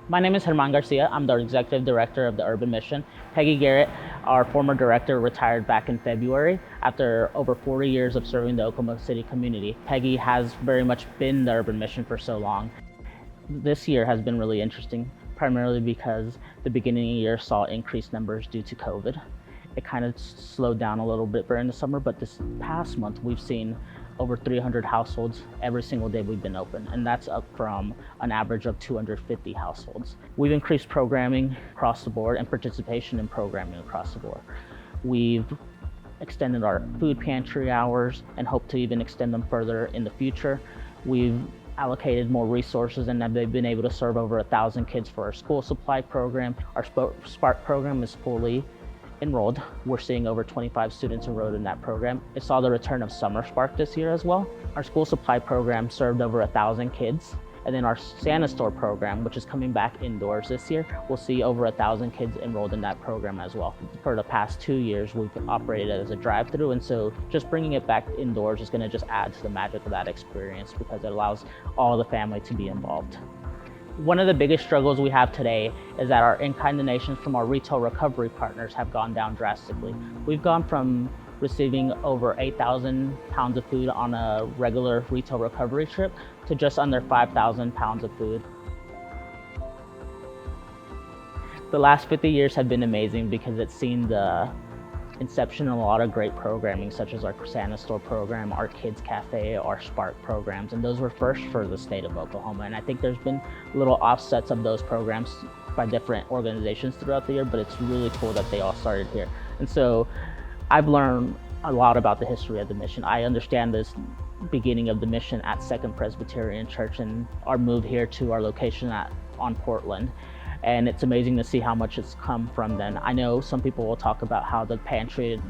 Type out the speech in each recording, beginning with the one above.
My name is Herman Garcia. I'm the Executive Director of the Urban Mission. Peggy Garrett, our former director, retired back in February after over 40 years of serving the Oklahoma City community. Peggy has very much been the Urban Mission for so long. This year has been really interesting, primarily because the beginning of the year saw increased numbers due to COVID. It kind of slowed down a little bit during the summer, but this past month we've seen over 300 households every single day we've been open, and that's up from an average of 250 households. We've increased programming across the board and participation in programming across the board. We've extended our food pantry hours and hope to even extend them further in the future. We've allocated more resources and they've been able to serve over 1,000 kids for our school supply program. Our Spark program is fully enrolled. We're seeing over 25 students enrolled in that program. It saw the return of Summer Spark this year as well. Our school supply program served over 1,000 kids. And then our Santa Store program, which is coming back indoors this year, we'll see over 1,000 kids enrolled in that program as well. For the past 2 years, we've operated as a drive-through, and so just bringing it back indoors is gonna just add to the magic of that experience because it allows all the family to be involved. One of the biggest struggles we have today is that our in-kind donations from our retail recovery partners have gone down drastically. We've gone from receiving over 8,000 pounds of food on a regular retail recovery trip to just under 5,000 pounds of food. The last 50 years have been amazing because it's seen the inception of a lot of great programming, such as our Santa Store program, our Kids Cafe, our Spark programs, and those were first for the state of Oklahoma. And I think there's been little offsets of those programs by different organizations throughout the year, but it's really cool that they all started here. And so I've learned a lot about the history of the mission. I understand this beginning of the mission at Second Presbyterian Church and our move here to our location on Portland. And it's amazing to see how much it's come from then. I know some people will talk about how the pantry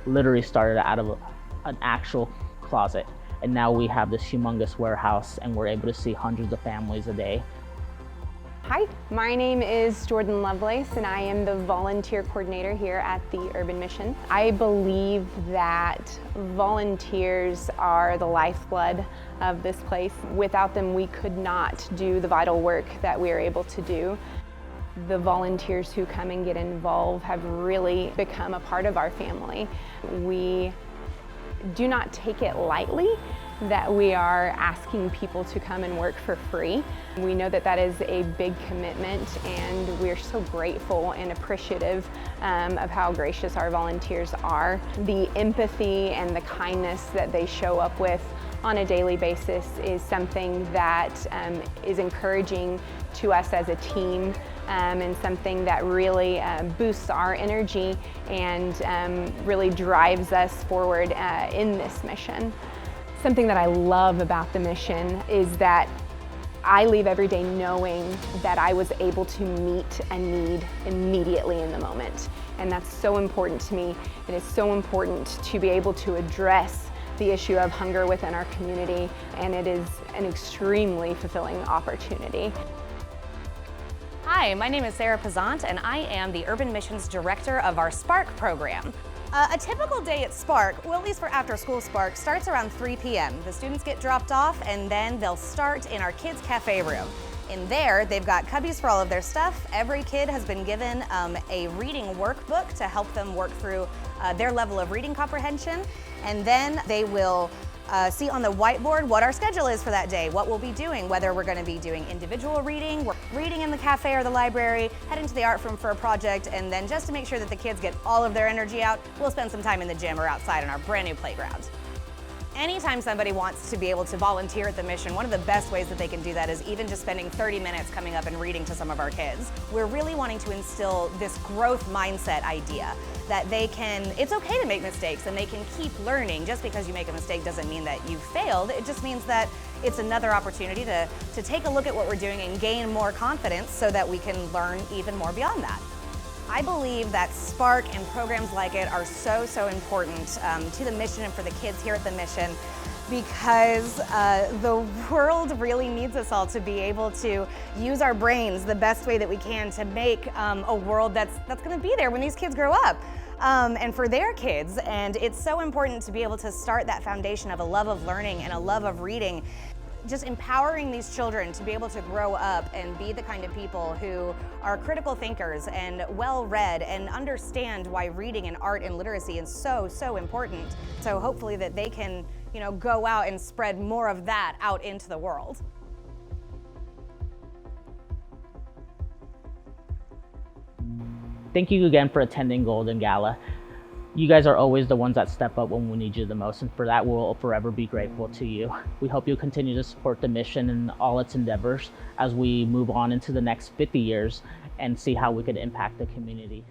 literally started out of an actual closet. And now we have this humongous warehouse and we're able to see hundreds of families a day. Hi, my name is Jordan Lovelace and I am the volunteer coordinator here at the Urban Mission. I believe that volunteers are the lifeblood of this place. Without them, we could not do the vital work that we are able to do. The volunteers who come and get involved have really become a part of our family. We do not take it lightly that we are asking people to come and work for free. We know that that is a big commitment and we're so grateful and appreciative of how gracious our volunteers are. The empathy and the kindness that they show up with on a daily basis is something that is encouraging to us as a team and something that really boosts our energy and really drives us forward in this mission. Something that I love about the mission is that I leave every day knowing that I was able to meet a need immediately in the moment. And that's so important to me. It is so important to be able to address the issue of hunger within our community, and it is an extremely fulfilling opportunity. Hi, my name is Sarah Pizant, and I am the Urban Missions Director of our Spark program. A typical day at Spark, well, at least for after school Spark, starts around 3 p.m. The students get dropped off and then they'll start in our Kids Cafe room. In there, they've got cubbies for all of their stuff. Every kid has been given a reading workbook to help them work through their level of reading comprehension. And then they will see on the whiteboard what our schedule is for that day, what we'll be doing, whether we're going to be doing individual reading, reading in the cafe or the library, heading to the art room for a project, and then just to make sure that the kids get all of their energy out, we'll spend some time in the gym or outside on our brand new playground. Anytime somebody wants to be able to volunteer at the mission, one of the best ways that they can do that is even just spending 30 minutes coming up and reading to some of our kids. We're really wanting to instill this growth mindset idea that it's okay to make mistakes and they can keep learning. Just because you make a mistake doesn't mean that you failed. It just means that it's another opportunity to take a look at what we're doing and gain more confidence so that we can learn even more beyond that. I believe that Spark and programs like it are so important to the mission and for the kids here at the mission, because the world really needs us all to be able to use our brains the best way that we can to make a world that's going to be there when these kids grow up. And for their kids, and it's so important to be able to start that foundation of a love of learning and a love of reading just empowering these children to be able to grow up and be the kind of people who are critical thinkers and well-read and understand why reading and art and literacy is so, so important. So hopefully that they can, go out and spread more of that out into the world. Thank you again for attending Golden Gala. You guys are always the ones that step up when we need you the most, and for that we'll forever be grateful to you. We hope you'll continue to support the mission and all its endeavors as we move on into the next 50 years and see how we could impact the community.